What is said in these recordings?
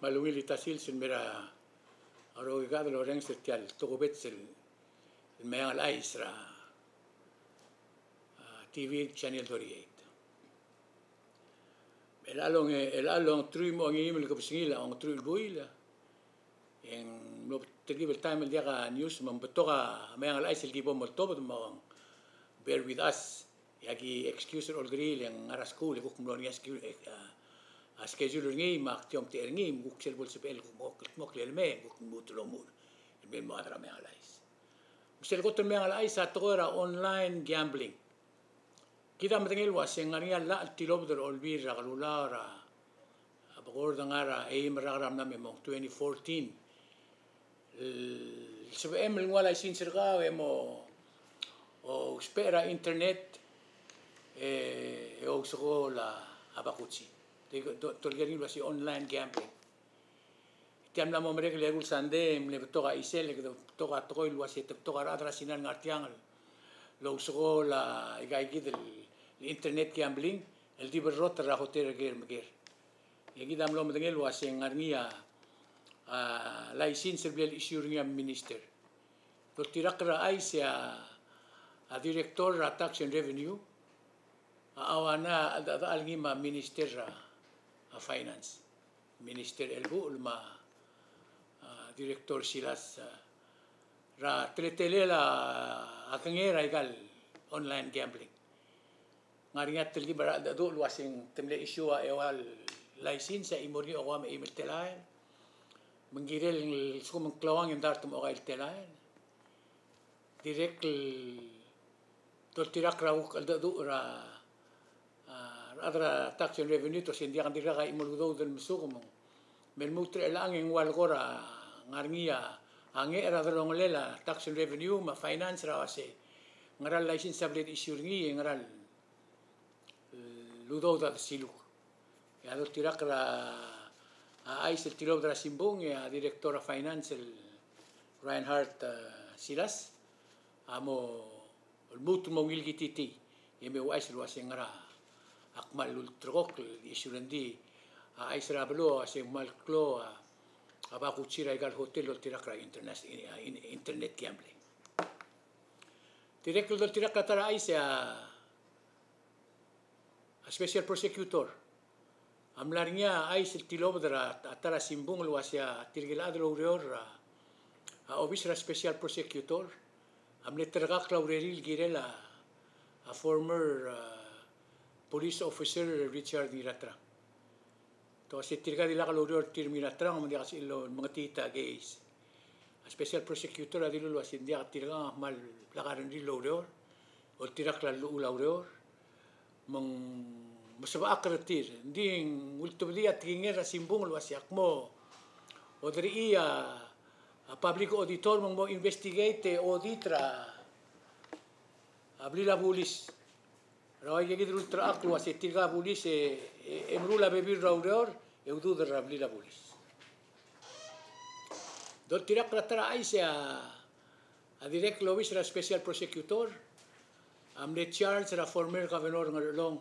malungil itasil sin mera arogado lo reng setial tokobet sil mayang alay ra TV channel 38. El along trui mo ang email ko singila ang trui buila yang no tergibel time dia ka news mambetoka mayang alay sil tipo mo tobo mo bear with us yagi excuse or grill yang ara school ko kumlo ni schedule ngi mak tiom ter ngi muk sel bol sepel ko mok lelme ko mutulo mu be mo adra me alais sel ko me alais sa tora online gambling kita matengel was yang ngaria la tilob der olbir ra kalulara abagor dangara e mararam na mo 2014 sebe emel wala sin sirga mo o spera internet o sola abakuchi tolgerin wasi online gambling tiam la mo merek legul sande le toka isel le toka toil wasi toka radra sinan ngartiangal lo sola igay gid internet gambling el di berrot ra hotel ger meger yagi dam lo medengel wasi ngarnia license bel issuing minister to tirakra aisia a director ra tax and revenue awana alngima minister a finance minister elbu ulma director silas ra tretelela akangera igal online gambling ngaringat telgi barada do luasing temle issue ewal license imori o am email telay menggirel sum klawang yang dartum o telay direct to tirak rauk do ra adra tax and revenue to sindia kan dira kai muludo del musukum mel mutre lang en wal gora ngarngia ange era drong lela tax and revenue ma finance ra wase ngaral license tablet issue ngi ngaral ludo da silu ya do tirak ra ais el tiro dra simbong ya directora finance Reinhardt Silas amo el mutu mongil gititi yeme wais lo wase ngara akmal ultrok isurandi aisra belo ase malklo abaku chira igal hotel tirakra internet gambling direklo tirakra tara aisa a special prosecutor amlarnya ais tilobdra atara simbung luasia tirgiladro urior a obisra special prosecutor amle tergak laureril girela a former police officer Richard Miratra. To si tirga di la kalorior tir Miratra mo dia kasilo mga tita guys. A special prosecutor adilo lo asin dia tirga mal lakaran di lorior o tirak la lorior mong masaba akratir ding ultimo dia tingera simbong lo asiak mo o dri ia a public auditor mo investigate auditra abli la police Rawai jadi ultra aklu asyik tiga polis emrula bebir raudor eudu derabli la polis. Dot tirak ratara aisya a direct lobis ra special prosecutor amle charge ra former governor ngalong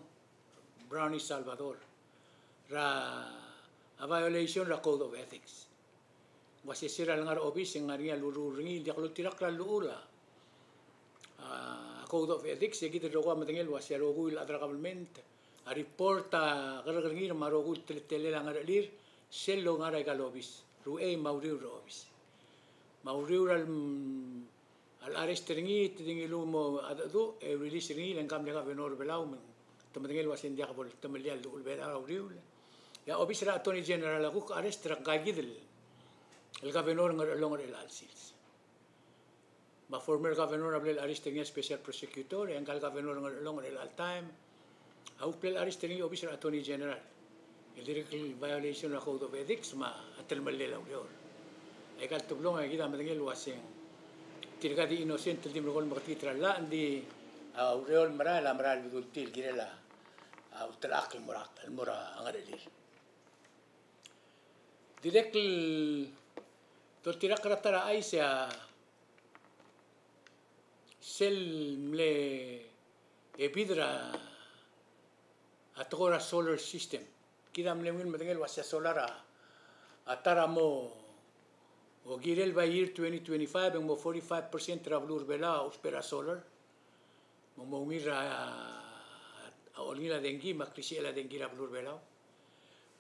Brownie Salvador ra a violation ra code of ethics. Wasi sira ngar obis ngaria luru ringi dia kalau tirak la lura. Code of ethics ya kita doa matengel was ya rogul adra government a report gargarngir marogul tele langalir sello ngara galobis ruei mauriu robis mauriu al arrest ringi tingilu mo adu release ringi langkam lega benor belau tematengel was india kabol temelial dul bera mauriu ya obis ra attorney general aku arrest ra gagidel el governor ngalong el alsis ma former governor ablel aristegnya special prosecutor yang kal governor long al time au plel aristegnya officer attorney general el direct violation of code of ethics ma atel malle la urior ay kal tublong ay kita matengel waseng tirga di innocent di mrogol makatitra la di urior maral bidul til girela au trak al mura angareli direct to tirak ratara aisya sel mle epidra atogora solar system kita mle min matengel wasya solara atara mo o girel by year 2025 ang mo 45% travelur bela uspera solar mo mira olila dengi makrisi ela dengi travelur bela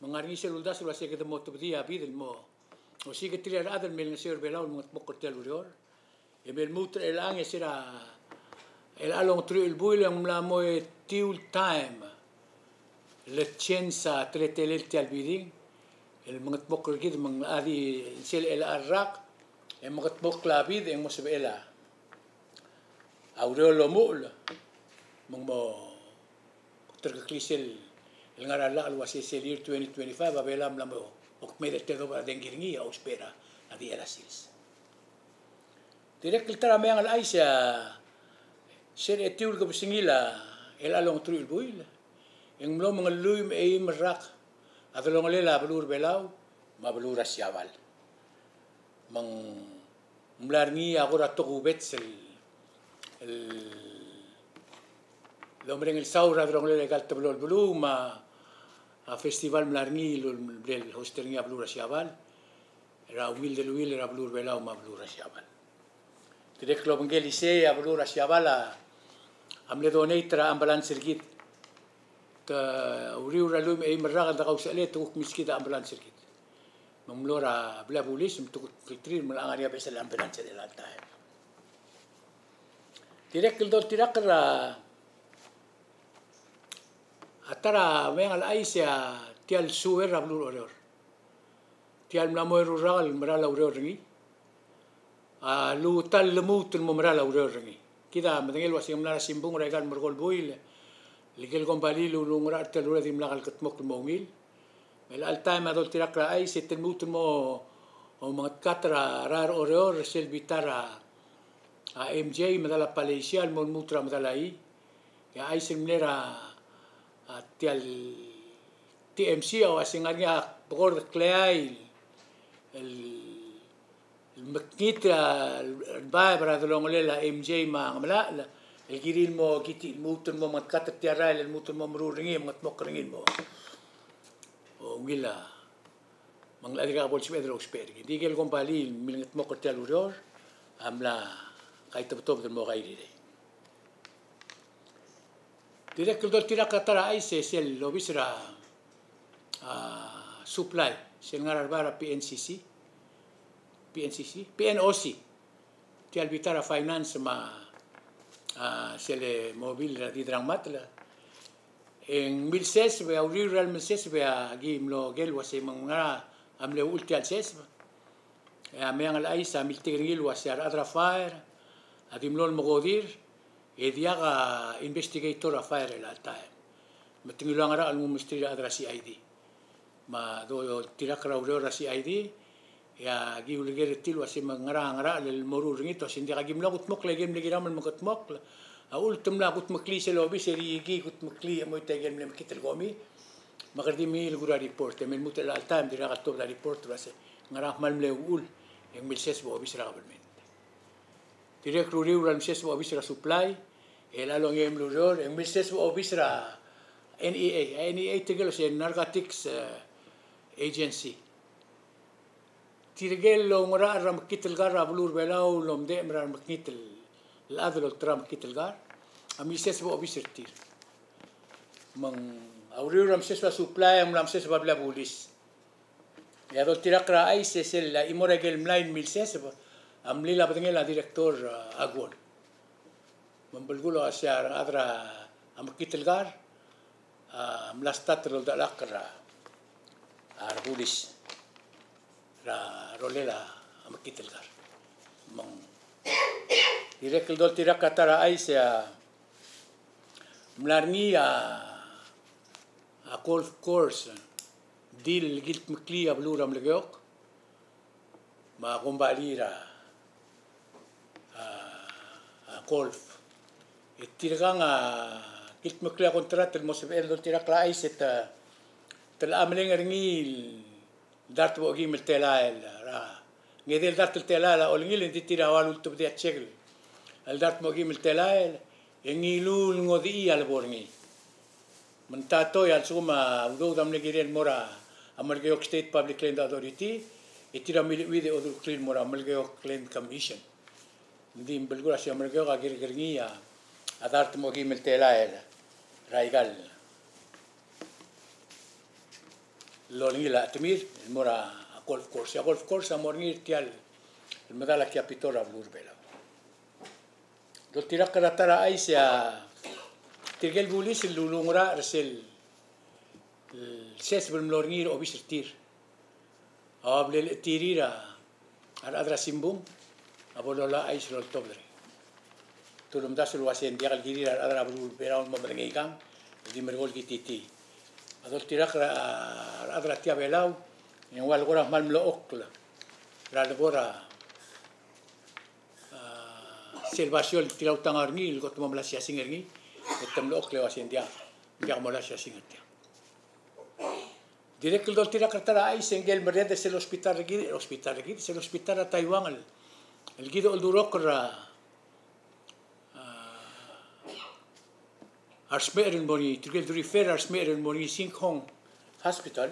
mangarni selulda sula se que mo tubdia bidel mo o si que tirar adel mel ngasir bela mo mokotel urior e mel mutra elang esira el along tru il buil ang mla mo tiul time le chensa tretelel ti albiding el mga tmok rigid mga adi sel el arrak e mga tmok labid ang mo sabela aurelo mul mga mo terklisel el ngarala alwasi selir 2025 abela mla mo ok mede te do ba dengiringi au spera adi era sis direk kiltara mayang al aisha ser etiul ko singila el along tru il buil yang mlo mga luim e merak adolong lela belur belau ma belur asiaval mang mlarngi agora tokubet el lomreng el saura adolong lela gal teblol belu ma a festival mlarngi el hosternya belur asiaval era humilde luil era belur belau ma belur asiaval direk lo bengelise a belur asiavala amle doneitra ambulance sergit uriura lum e merraga da kausa le tu miskida ambulance sergit mamlora bla polis tu tritrir melangaria besel ambulance de la time direk el dol tirakra atara mengal aisia tial suer ablur oror tial mlamo rural merala oror ringi a lu tal lemut merala oror ringi kita madengel wasi mlara simbung regal mergol buil ligel gombali lu ngrat telura dim lagal ketmok mongil mel al time adol tirakra ai setel mut mo o mga katra rar oror sel bitara a MJ madala palesial mon mutra madala i ya ai semlera tial TMC o asingaria bor kleai el makita albabra dolongolela MJ ma ngamla el giril mo kiti mutun mo matkat tiara el mutun mo mruringi mat mokringin mo o ngila mangladira bol smedro spergi digel gombali milnget mokotel uror amla kaita top del mo gairi direk dol tirak katara ai se sel lobisra supply sel ngararbara PNOC tial bitara finance ma sele mobil di drangmatla en 2006 be aurir real 2006 be agim lo gel wase mangara amle ulti al ses ya meang al aisa miltigil wase adra fire adim lo mogodir e diaga investigator a fire la time metingilo ngara al misteri adra CID ma do tirakra aurora CID ya giul gere til wasi ngara el morur ngito sindi gim lagut mok legem legiram mok mok a ultim lagut mokli se lobi seri gi gut mokli mo tegem lem kitel gomi magardi mi el gura report men mutel al time dira gatto la report wasi ngara mal mle ul en 2006 bo bisra government direk ruri uran 2006 bo bisra supply el along em luror en 2006 bo bisra NEA tegelo se narcotics agency tirgelo ngora ram kitel gar ablur belau lom de ram kitel ladlo tram kitel gar ami ses bo bisertir mang auri ram ses ba supply am ram ses ba bla pulis ya do tirakra ai ses la imoragel mlain 2006 am lila batengel la director agwon mambelgulo asyar adra am kitel gar am lastat lo dalakra arbulis ra rolela amakitelgar mong direk dol tirak katara ai se mlarni a golf course dil gilt mkli ablura mlegok ma gombalira a golf itiranga gilt mkli kontrat el mosbel dol tirak la ai se tel amleng ringil dart bo gimel telael ra ngedel dart telael o ngil inti tira wal ultu de chegel al dart mo gimel telael engilul ngodi al borngi mentato ya suma do dam le girel mora Amalgayok State Public Land Authority, itira milwide odur clean mora Amalgayok Land Commission. Hindi imbelgura si Amalgayok agir-giringi adart mo gimel telael raigal. Lolingila atimir mora golf course amorngir tial المدالة كابيتورا بلوربلا دول تيرا كراتارا ايسيا تيرجل بوليس اللولونغرا رسل السيس بالملورنير او بيشرتير قبل التيريرا الادرا سيمبوم ابو لولا ايش رول توبري تولم داسل واسين ديال الجيريرا الادرا بلوربلا ومبرنغي كان دي مرغول كي تي دول تيرا الادرا تيابلاو يوال غورا مال ملو اوكلا رالغورا Selvasion tilau tangar ni, got mo malasya singer ni, etam look lewas India, dia malasya singer dia. Direct dol tira kartara ay single mereda sel hospital lagi, sel hospital at Taiwan el gido el durok ra arsmeren moni, tigel duri fer arsmeren moni Sinkhong Hospital,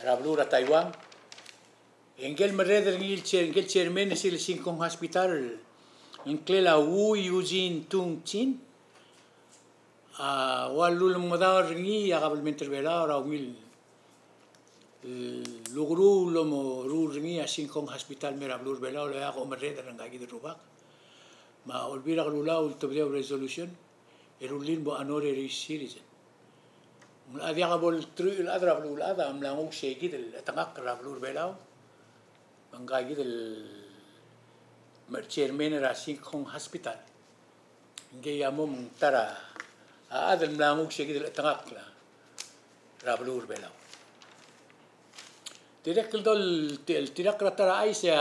rablura Taiwan. Engel mereda ngil chairman sel Sinkhong Hospital. Inclela Wu Eugene Tung Chin walul modar ni agabel menterbela ora umil lugru lomo rurni a Sinkhong Hospital merablur bela lo ya gomerre ranga gi rubak ma olvira lula ultobia resolution erulin bo anore citizen adi agabol tru el adra blul ada amlangu shegi del tangak rablur bela manga gi del chairman era Sinkhong Hospital. Ngaya mo tara adal mlanguk sigid tangak la rablur belaw. Direk dol tirak tara ay siya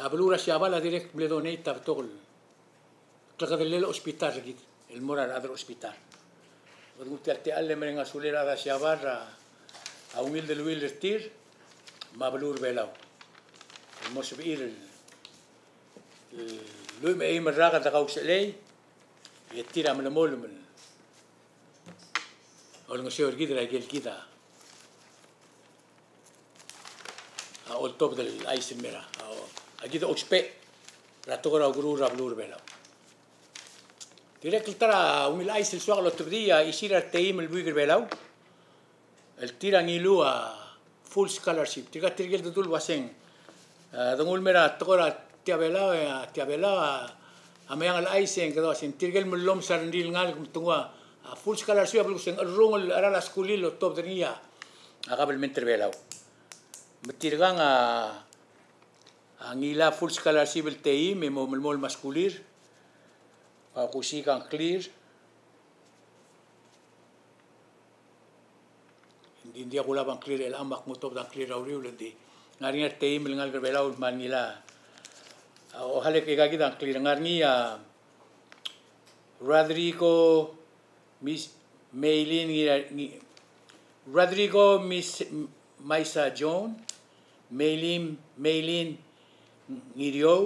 ablura siya bala direk bledonate tabtol. Tlakadel hospital gid el moral adal hospital. Wadung tiarte alle merenga sulera da siya barra a humilde luil tir mablur belaw. المسؤول لوم أي مرة قد قوس لي يتيرا من المول من أول مسؤول كده راجل كده أول توب del أيس المرة أو أجد أوسبي راتورا وغرور رابلور بلا تيرا كلترا ومن الأيس السواق لو تبدي يصير التيم البيجر بلاو التيرا نيلوا فول سكولارشيب تيرا تيرجل دول واسين dongul mera tokora tiabela amayang al aiseng kado sin tirgel mulom sarndil ngal tungwa full scholarship ablu seng rongol ara la skuli lo top denia agabel menterbelaw metirgang angila full scholarship el tei memo mol maskulir kusi kan clear india kula bang clear el amak mutop dan clear auriu lendi ngaringa teim lengal belau manila o hale ke gagi dan clear ngarnia Rodrigo Miss Maisa John Maylin Ngirio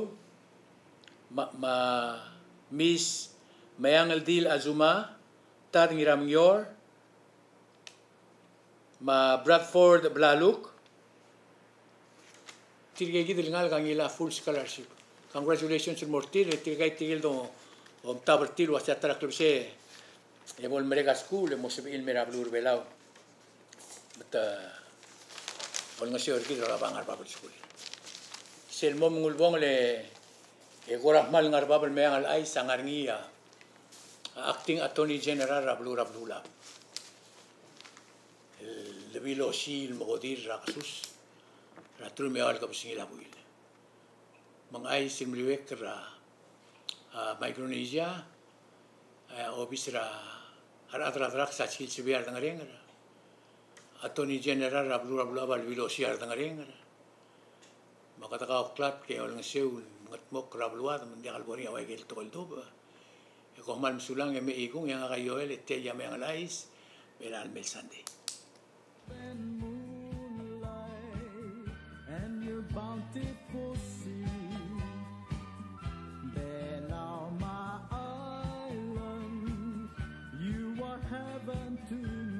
Miss Mayang Aldil Azuma Tad Ngiram Yor ma Bradford Blaluk tirgai gidil ngal kangila full scholarship. Congratulations to Mortir, tirgai tigil do tabertil was atara club se ebol merega school e mosibil merablur belau. But ol ngasio gidil la bangar babel school. Sel mom ngulbong le e gorah mal ngar babel meang al ai sangarngia acting attorney general rablula. Le bilo sil mogodir raksus Ratul mewal ka bisingila buil. Mangay simliwek ra Micronesia obisra aradrak sa sil sibiar dangareng ra. Attorney General rablu abal vilosiar dangareng ra. Makataka oklat ke orang seul ngatmok rabluat mendial bori awai gel tol doba. E ko mal msulang me ikung yang akayoel ete yang yang lais belal mel sande. Bountiful sea, then on my island, you are heaven to me.